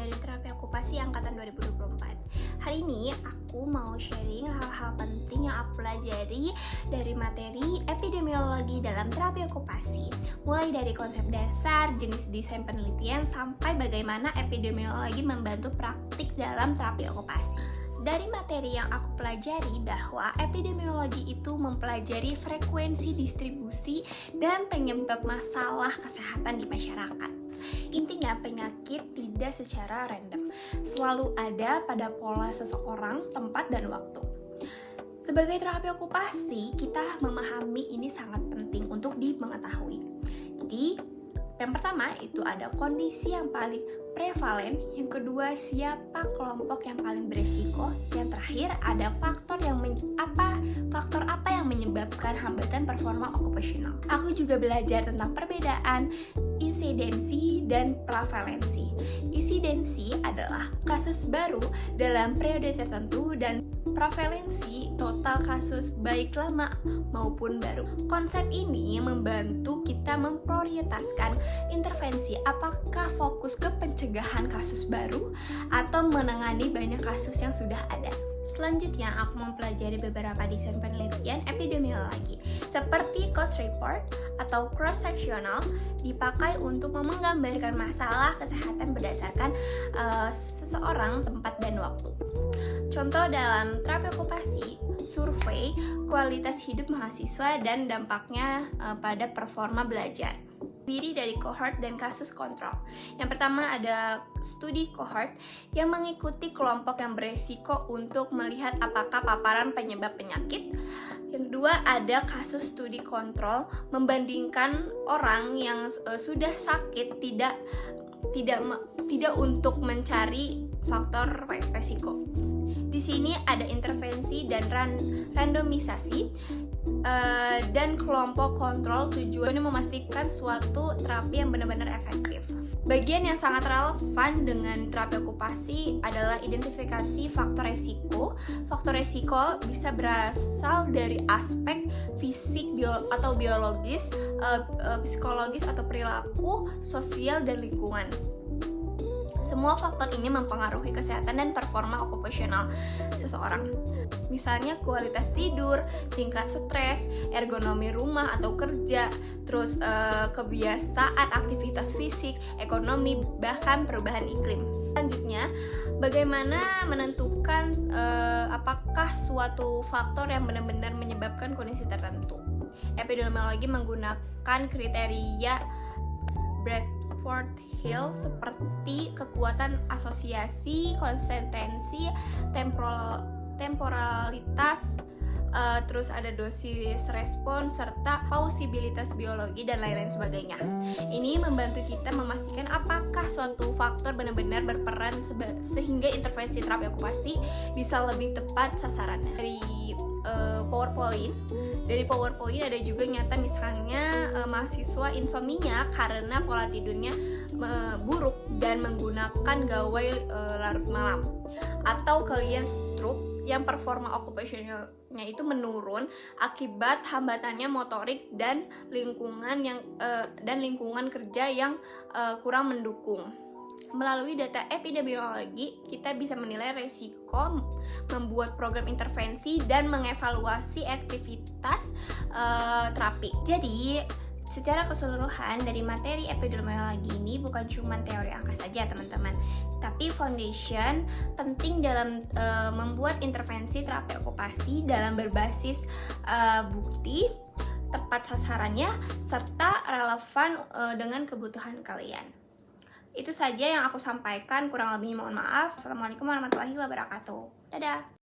dari Terapi Okupasi Angkatan 2024. Hari ini aku mau sharing hal-hal penting yang aku pelajari dari materi epidemiologi dalam terapi okupasi. Mulai dari konsep dasar, jenis desain penelitian, sampai bagaimana epidemiologi membantu praktik dalam terapi okupasi. Dari materi yang aku pelajari bahwa epidemiologi itu mempelajari frekuensi distribusi dan penyebab masalah kesehatan di masyarakat. Intinya penyakit tidak secara random, selalu ada pada pola seseorang, tempat, dan waktu. Sebagai terapi okupasi, kita memahami ini sangat penting untuk mengetahui. Jadi, yang pertama itu ada kondisi yang paling prevalen, yang kedua siapa kelompok yang paling beresiko, yang terakhir ada faktor apa yang menyebabkan hambatan performa okupasional. Aku juga belajar tentang perbedaan insidensi dan prevalensi. Insidensi adalah kasus baru dalam periode tertentu dan prevalensi total kasus baik lama maupun baru. Konsep ini membantu kita memprioritaskan intervensi, apakah fokus ke pencegahan kasus baru atau menangani banyak kasus yang sudah ada. Selanjutnya, aku mempelajari beberapa desain penelitian epidemiologi seperti cost report atau cross-sectional dipakai untuk menggambarkan masalah kesehatan berdasarkan seseorang, tempat, dan waktu. Contoh dalam terapi okupasi, survei kualitas hidup mahasiswa dan dampaknya pada performa belajar. Terdiri dari cohort dan kasus kontrol. Yang pertama ada studi cohort yang mengikuti kelompok yang beresiko untuk melihat apakah paparan penyebab penyakit. Yang kedua ada kasus studi kontrol membandingkan orang yang sudah sakit tidak untuk mencari faktor resiko. Di sini ada intervensi dan randomisasi dan kelompok kontrol, tujuannya memastikan suatu terapi yang benar-benar efektif. Bagian yang sangat relevan dengan terapi okupasi adalah identifikasi faktor resiko. Faktor resiko bisa berasal dari aspek fisik atau biologis, psikologis atau perilaku, sosial, dan lingkungan. Semua faktor ini mempengaruhi kesehatan dan performa okupasional seseorang. Misalnya kualitas tidur, tingkat stres, ergonomi rumah atau kerja, terus kebiasaan aktivitas fisik, ekonomi, bahkan perubahan iklim. Selanjutnya, bagaimana menentukan apakah suatu faktor yang benar-benar menyebabkan kondisi tertentu. Epidemiologi menggunakan kriteria Bradford-Hill seperti kekuatan asosiasi, konsistensi, temporalitas, terus ada dosis respons, serta plausibilitas biologi, dan lain-lain sebagainya. Ini membantu kita memastikan apakah suatu faktor benar-benar berperan sehingga intervensi terapi okupasi bisa lebih tepat sasarannya. Dari PowerPoint ada juga nyata misalnya mahasiswa insomnia karena pola tidurnya buruk dan menggunakan gawai larut malam, atau klien stroke yang performa okupasionalnya itu menurun akibat hambatannya motorik dan lingkungan kerja yang kurang mendukung. Melalui data epidemiologi, kita bisa menilai risiko, membuat program intervensi, dan mengevaluasi aktivitas terapi. Jadi, secara keseluruhan dari materi epidemiologi ini bukan cuma teori angka saja teman-teman, tapi foundation penting dalam membuat intervensi terapi okupasi dalam berbasis bukti, tepat sasarannya, serta relevan dengan kebutuhan kalian. Itu saja yang aku sampaikan, kurang lebihnya mohon maaf. Assalamualaikum warahmatullahi wabarakatuh. Dadah!